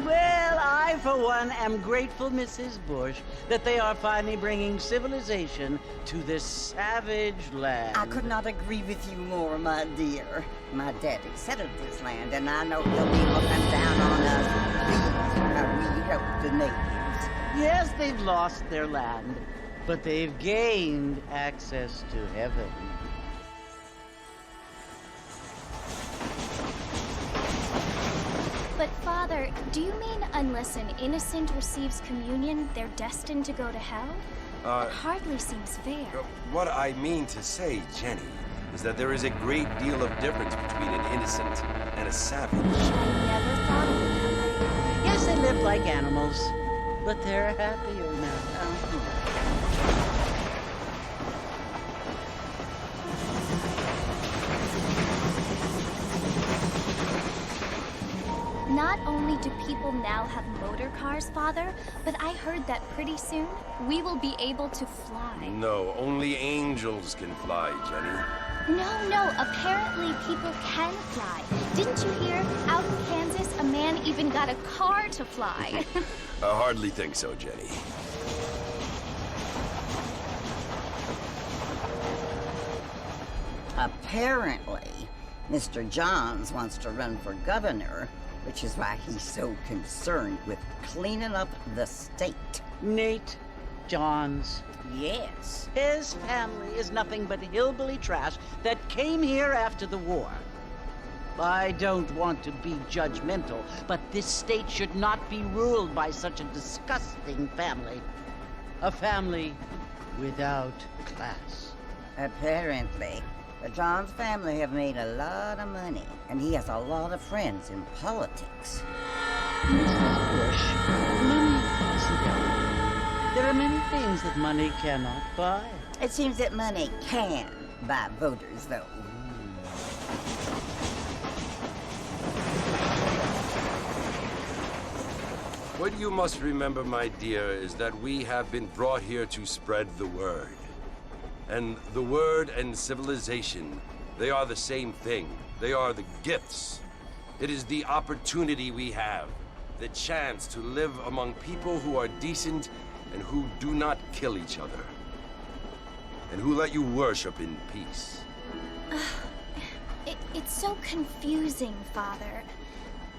Well, I, for one, am grateful, Mrs. Bush, that they are finally bringing civilization to this savage land. I could not agree with you more, my dear. My daddy settled this land, and I know he'll be looking down on us and pleased how we help the natives. Yes, they've lost their land, but they've gained access to heaven. But, Father, do you mean unless an innocent receives communion, they're destined to go to hell? That hardly seems fair. What I mean to say, Jenny, is that there is a great deal of difference between an innocent and a savage. I never thought of it that way. Yes, they live like animals, but they're happier now. Not only do people now have motor cars, Father, but I heard that pretty soon we will be able to fly. No, only angels can fly, Jenny. No, apparently people can fly. Didn't you hear? Out in Kansas, a man even got a car to fly. I hardly think so, Jenny. Apparently, Mr. Johns wants to run for governor, which is why he's so concerned with cleaning up the state. Nate Johns. Yes. His family is nothing but hillbilly trash that came here after the war. I don't want to be judgmental, but this state should not be ruled by such a disgusting family. A family without class. Apparently. The Johns family have made a lot of money, and he has a lot of friends in politics. Mrs. Bush, money isn't everything. There are many things that money cannot buy. It seems that money can buy voters, though. What you must remember, my dear, is that we have been brought here to spread the word. And the word and civilization, they are the same thing. They are the gifts. It is the opportunity we have, the chance to live among people who are decent and who do not kill each other. And who let you worship in peace. It's so confusing, Father.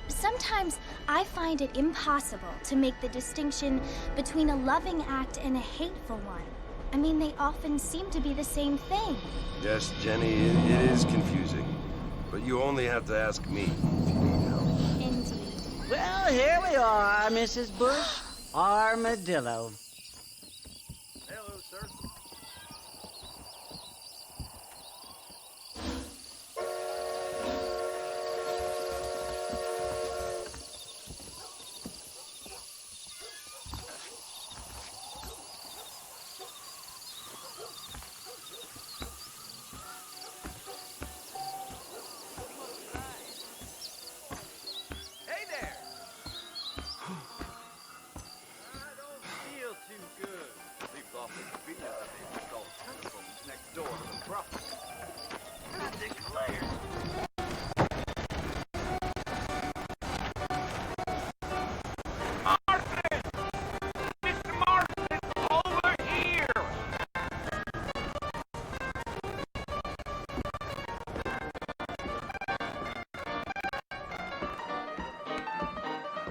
Sometimes I find it impossible to make the distinction between a loving act and a hateful one. I mean, they often seem to be the same thing. Yes, Jenny, it is confusing. But you only have to ask me if you need help. Indeed. Well, here we are, Mrs. Bush. Armadillo. Hello, sir.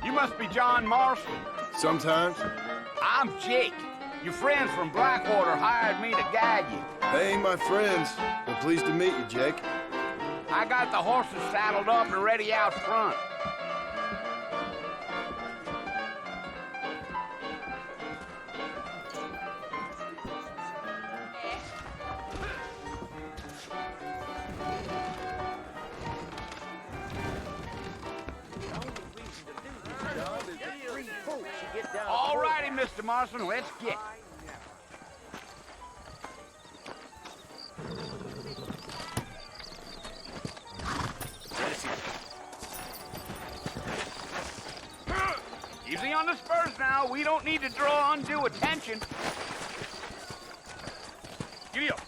You must be John Marston. Sometimes. I'm Jake. Your friends from Blackwater hired me to guide you. They ain't my friends. I'm pleased to meet you, Jake. I got the horses saddled up and ready out front. All righty, Mr. Marston, let's get. Easy on the spurs now. We don't need to draw undue attention. Giddy up.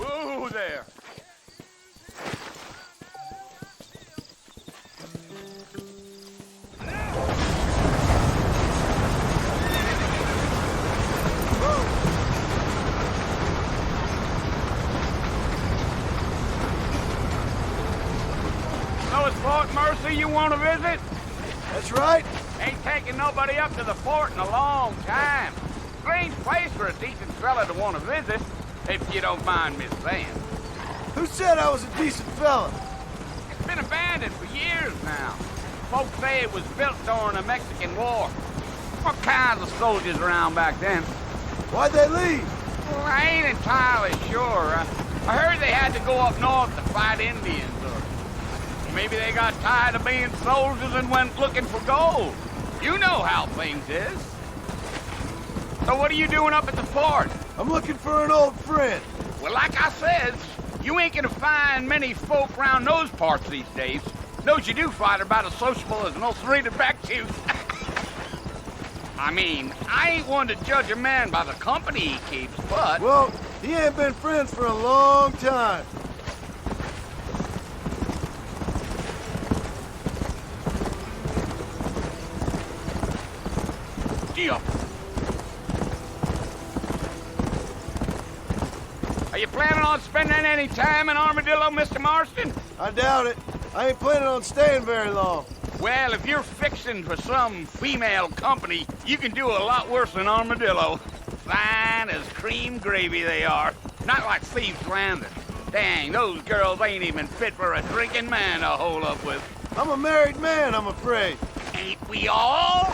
Whoa there. So it's Fort Mercy you want to visit? That's right. Ain't taking nobody up to the fort in a long time. Strange place for a decent fella to want to visit, if you don't mind me saying. Who said I was a decent fella? It's been abandoned for years now. Folks say it was built during the Mexican War. What kinds of soldiers around back then? Why'd they leave? Well, I ain't entirely sure. I heard they had to go up north to fight Indians, or maybe they got tired of being soldiers and went looking for gold. You know how things is. So what are you doing up at the fort? I'm looking for an old friend. Well, like I said, you ain't gonna find many folk round those parts these days. Those you do find are about as sociable as an ulcerated back tooth. I mean, I ain't one to judge a man by the company he keeps, but... Well, he ain't been friends for a long time. Deal. Are you planning on spending any time in Armadillo, Mr. Marston? I doubt it. I ain't planning on staying very long. Well, if you're fixing for some female company, you can do a lot worse than Armadillo. Fine as cream gravy they are. Not like Thieves Landing. Dang, those girls ain't even fit for a drinking man to hole up with. I'm a married man, I'm afraid. Ain't we all?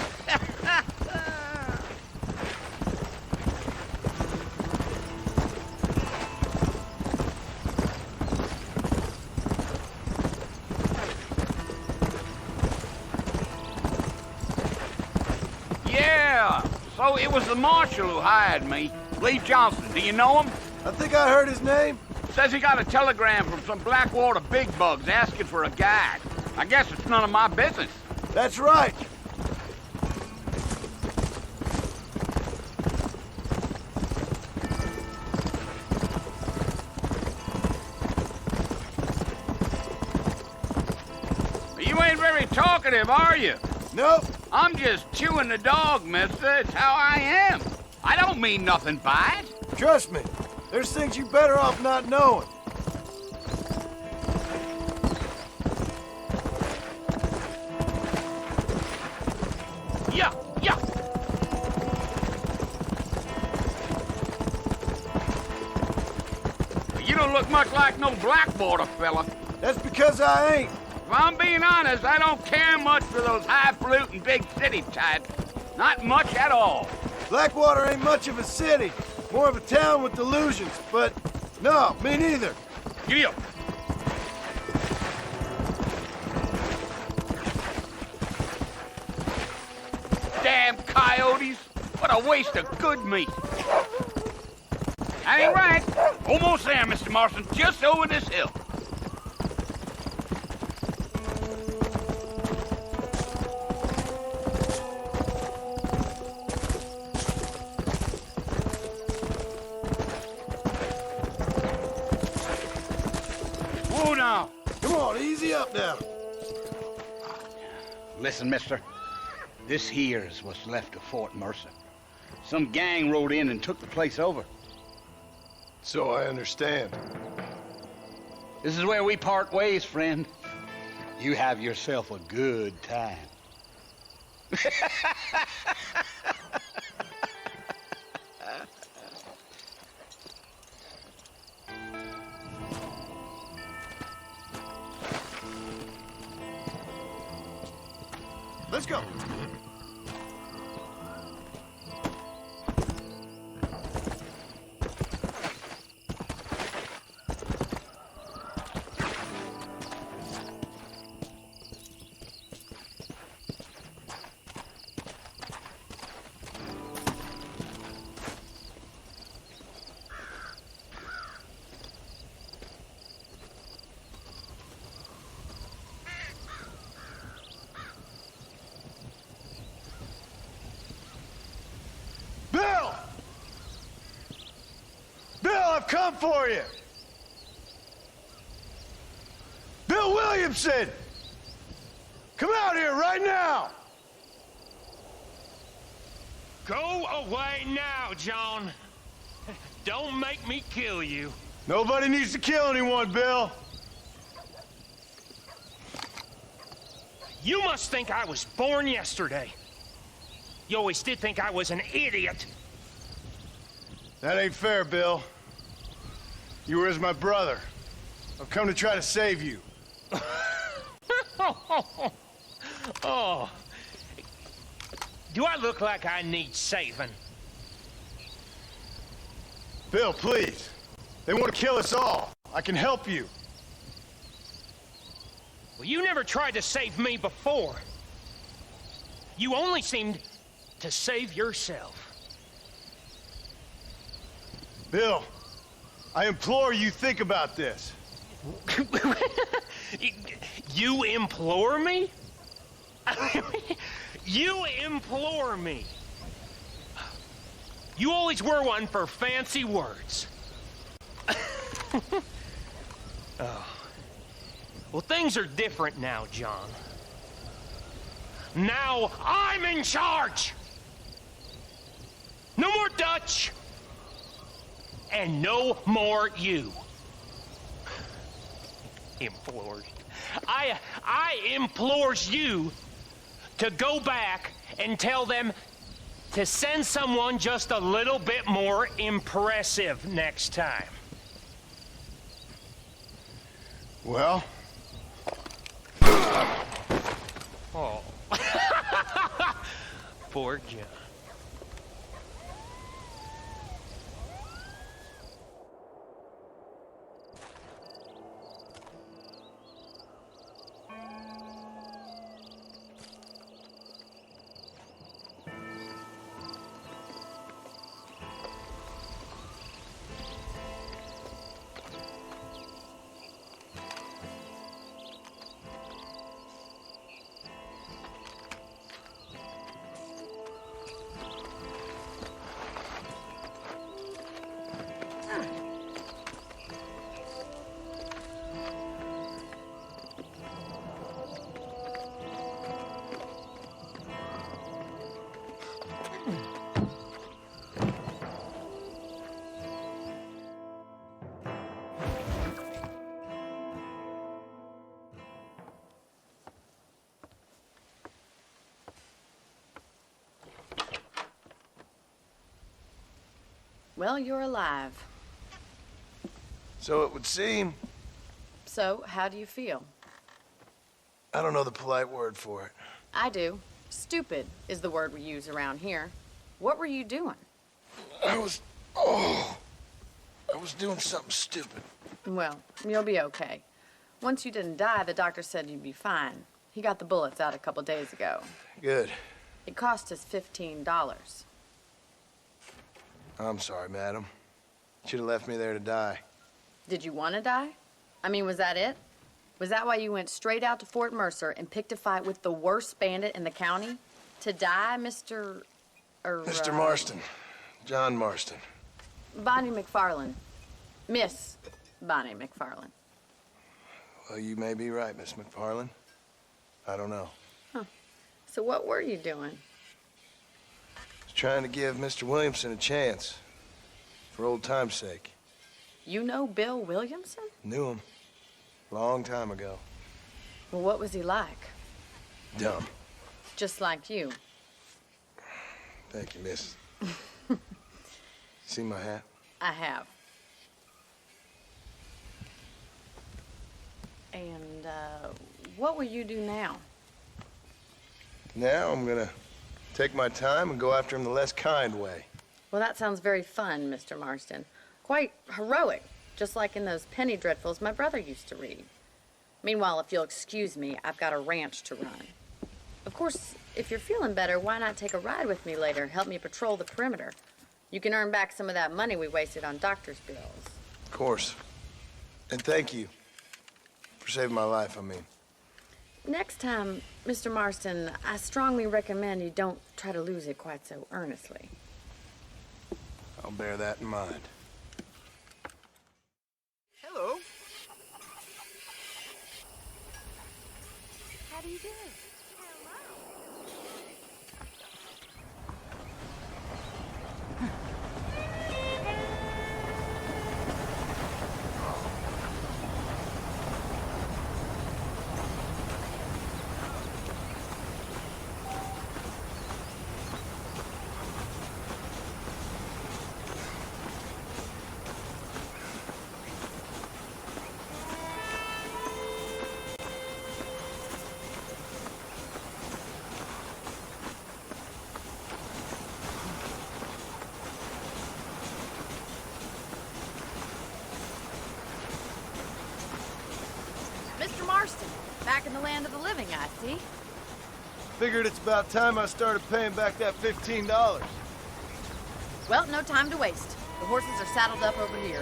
So it was the marshal who hired me. Lee Johnson, do you know him? I think I heard his name. Says he got a telegram from some Blackwater big bugs asking for a guide. I guess it's none of my business. That's right. You ain't very talkative, are you? Nope. I'm just chewing the dog, mister. It's how I am. I don't mean nothing by it. Trust me. There's things you better off not knowing. Yeah. You don't look much like no Blackwater fella. That's because I ain't. If I'm being honest, I don't care much for those highfalutin big city types. Not much at all. Blackwater ain't much of a city. More of a town with delusions, but no, me neither. Giddy up. Damn coyotes. What a waste of good meat. That ain't right. Almost there, Mr. Marston. Just over this hill. Whoa now. Come on, easy up now. Listen, mister. This here's what's left of Fort Mercer. Some gang rode in and took the place over. So I understand. This is where we part ways, friend. You have yourself a good time. Let's go. I've come for you! Bill Williamson! Come out here right now! Go away now, John. Don't make me kill you. Nobody needs to kill anyone, Bill. You must think I was born yesterday. You always did think I was an idiot. That ain't fair, Bill. You were as my brother. I've come to try to save you. Oh. Do I look like I need saving? Bill, please. They want to kill us all. I can help you. Well, you never tried to save me before. You only seemed to save yourself. Bill, I implore you think about this. You implore me? You implore me. You always were one for fancy words. Oh. Well, things are different now, John. Now I'm in charge. No more Dutch. And no more you. Implores. I implores you to go back and tell them to send someone just a little bit more impressive next time. Well? Oh. Poor John. Well, you're alive. So it would seem. So, how do you feel? I don't know the polite word for it. I do. Stupid is the word we use around here. What were you doing? I was doing something stupid. Well, you'll be okay. Once you didn't die, the doctor said you'd be fine. He got the bullets out a couple days ago. Good. It cost us $15. I'm sorry, madam. Should have left me there to die. Did you want to die? I mean, was that it? Was that why you went straight out to Fort Mercer and picked a fight with the worst bandit in the county? To die, Mr. Mr. Marston. John Marston. Bonnie McFarlane. Miss Bonnie McFarlane. Well, you may be right, Miss McFarlane. I don't know. So what were you doing? I was trying to give Mr. Williamson a chance. For old time's sake. You know Bill Williamson? Knew him. Long time ago. Well, what was he like? Dumb. Just like you. Thank you, miss. See my hat? I have. And, what will you do now? Now I'm gonna take my time and go after him the less kind way. Well, that sounds very fun, Mr. Marston. Quite heroic, just like in those penny dreadfuls my brother used to read. Meanwhile, if you'll excuse me, I've got a ranch to run. Of course, if you're feeling better, why not take a ride with me later? Help me patrol the perimeter. You can earn back some of that money we wasted on doctor's bills. Of course. And thank you for saving my life, I mean. Next time, Mr. Marston, I strongly recommend you don't try to lose it quite so earnestly. I'll bear that in mind. Hello. How do you do? Mr. Marston, back in the land of the living, I see. Figured it's about time I started paying back that $15. Well, no time to waste. The horses are saddled up over here.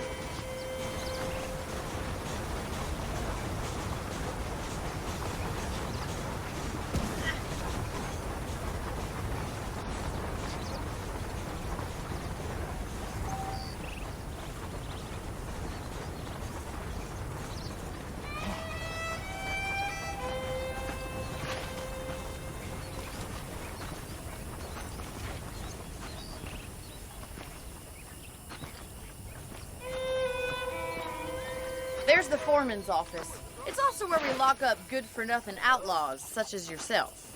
There's the foreman's office. It's also where we lock up good-for-nothing outlaws, such as yourself.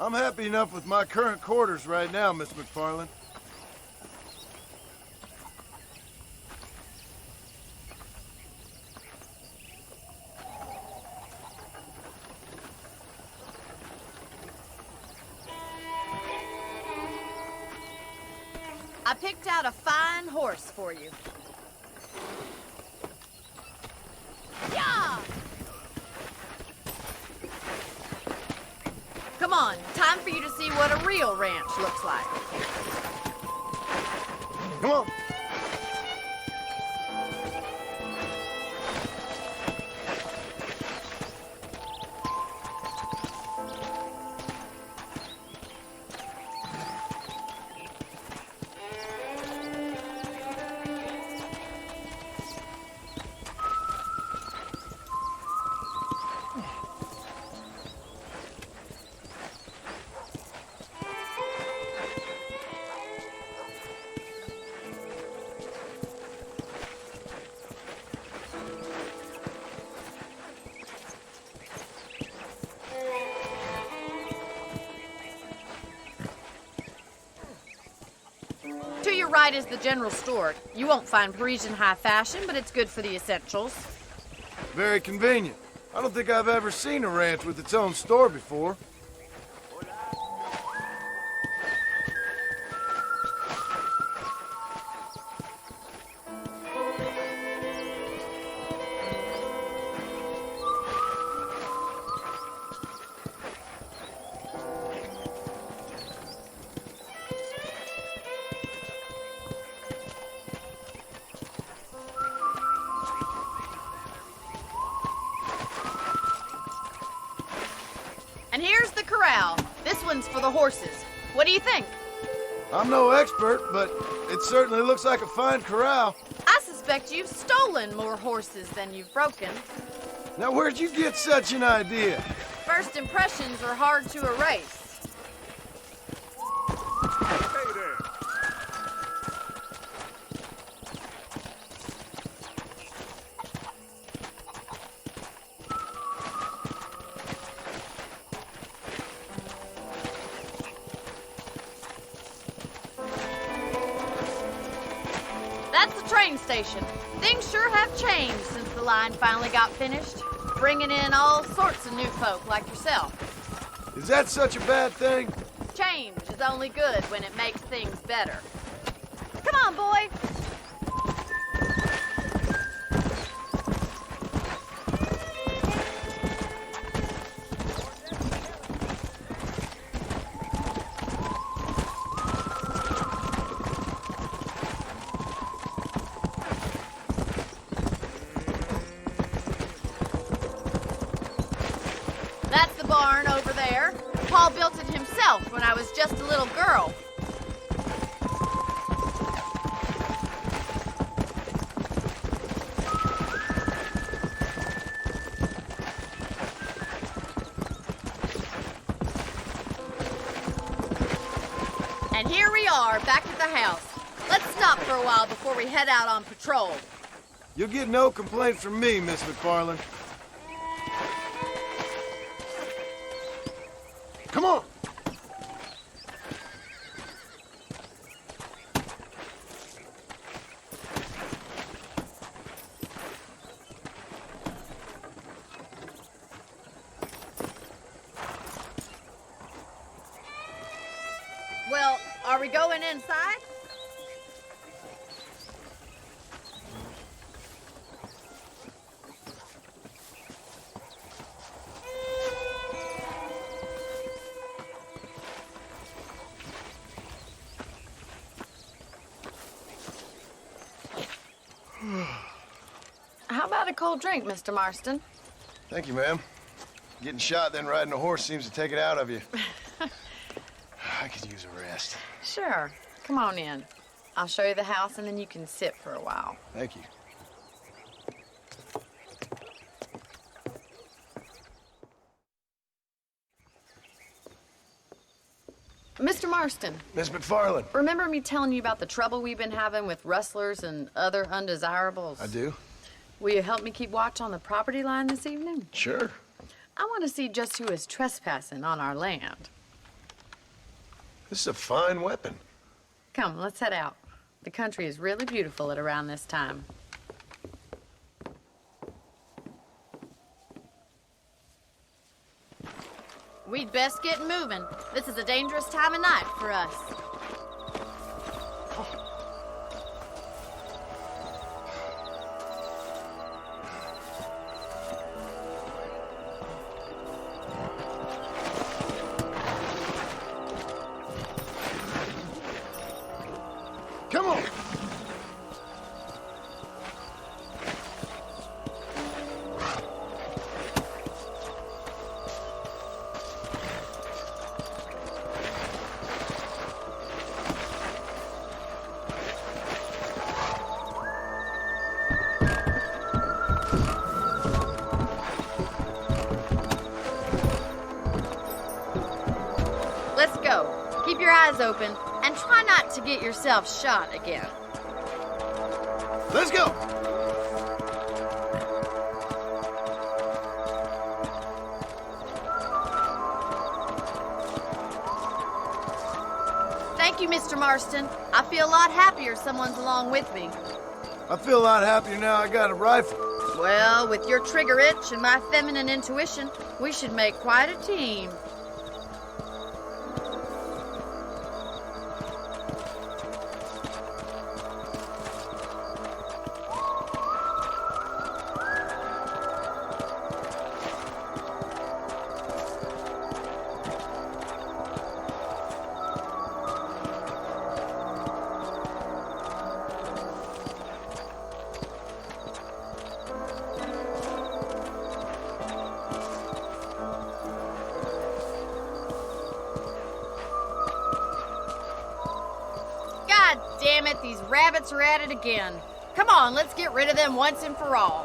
I'm happy enough with my current quarters right now, Miss McFarlane. I picked out a fine horse for you. Yeah! Come on, time for you to see what a real ranch looks like. Come on. right is the general store. You won't find Parisian high fashion, but it's good for the essentials. Very convenient. I don't think I've ever seen a ranch with its own store before. And here's the corral. This one's for the horses. What do you think? I'm no expert, but it certainly looks like a fine corral. I suspect you've stolen more horses than you've broken. Now, where'd you get such an idea? First impressions are hard to erase. That's the train station. Things sure have changed since the line finally got finished, bringing in all sorts of new folk like yourself. Is that such a bad thing? Change is only good when it makes things better. Come on, boy. That's the barn over there. Paul built it himself when I was just a little girl. And here we are, back at the house. Let's stop for a while before we head out on patrol. You'll get no complaint from me, Miss McFarland. Come on! Well, are we going inside? How about a cold drink, Mr. Marston? Thank you, ma'am. Getting shot, then riding a horse seems to take it out of you. I could use a rest. Sure. Come on in. I'll show you the house, and then you can sit for a while. Thank you. Mr. Marston, Miss McFarland. remember me telling you about the trouble we've been having with rustlers and other undesirables? I do? Will you help me keep watch on the property line this evening? Sure. I want to see just who is trespassing on our land. This is a fine weapon. Come, let's head out. The country is really beautiful at around this time. We'd best get moving. This is a dangerous time of night for us. Come on! Let's go. Keep your eyes open and try not to get yourself shot again. Let's go! Thank you, Mr. Marston. I feel a lot happier someone's along with me. I feel a lot happier now I got a rifle. Well, with your trigger itch and my feminine intuition, we should make quite a team. God damn it, these rabbits are at it again. Come on, let's get rid of them once and for all.